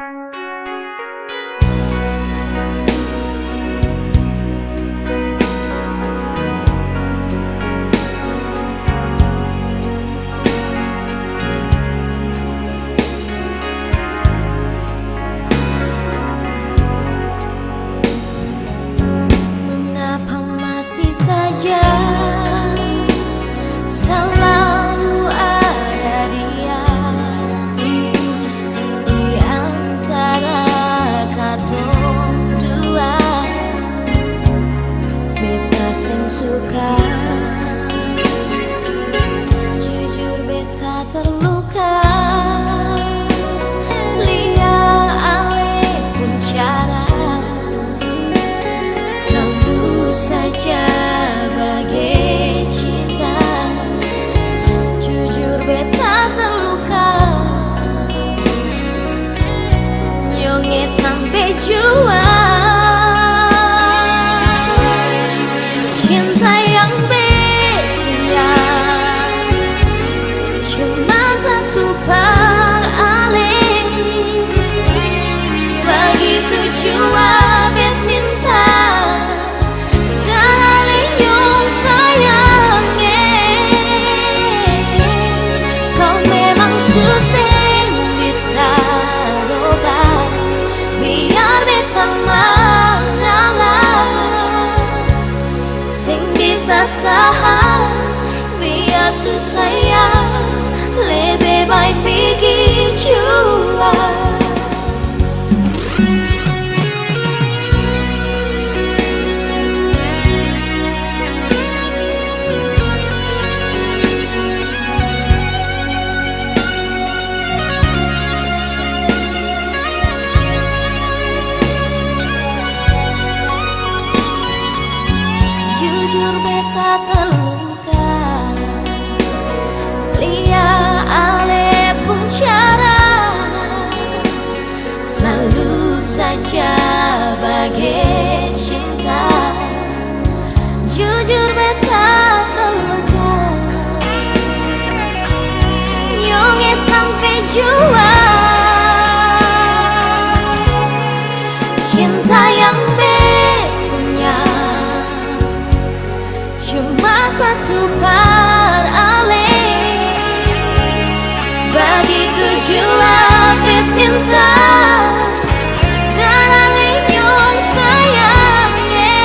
Mengapa masih saja selalu ada dia di antara katong dua? Beta sing suka, jujur beta terluka. Lia ale pun cara selalu saja bagai cinta. Jujur beta terluka, nyonge sampai jua. Cinta yang beda cuma satu paraling, begitu jua bet minta daling yung sayangnya. Kau memang susah bisa roba, biar beta mengalah. Sing bisa tahan biar susah ya, lebih baik pergi jua. Jujur beta terluka, Lia ale pun cara selalu saja bagai cinta. Jujur beta terluka, nyonge sampai jua. Cinta yang punya cuma satu paraling, begitu jua bet minta daling yung sayangnya.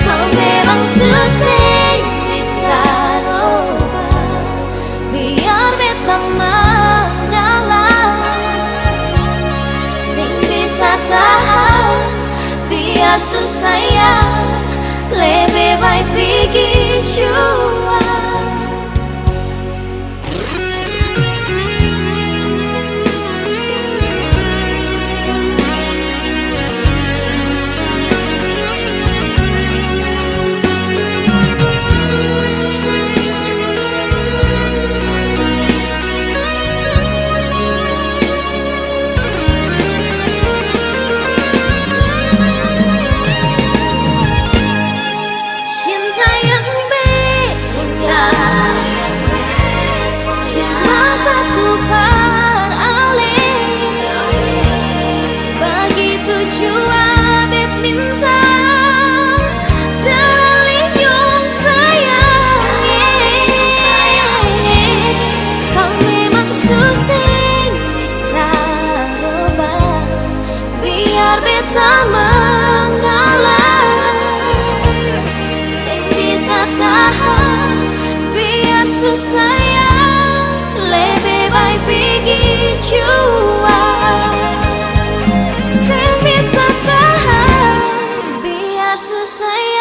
Kau memang susah bisa roba, biar beta mengalah. Sing bisa tahan biar susah ya, lebih baik pergi jua. Cinta yang beda cuma satu paraling, begitu jua bet minta daling yung sayangnya. Kau memang susah bisa roba, biar beta mengalah. Sing bisa tahan biar susah ya, lebih baik pergi jua. Sing bisa tahan biar susah ya,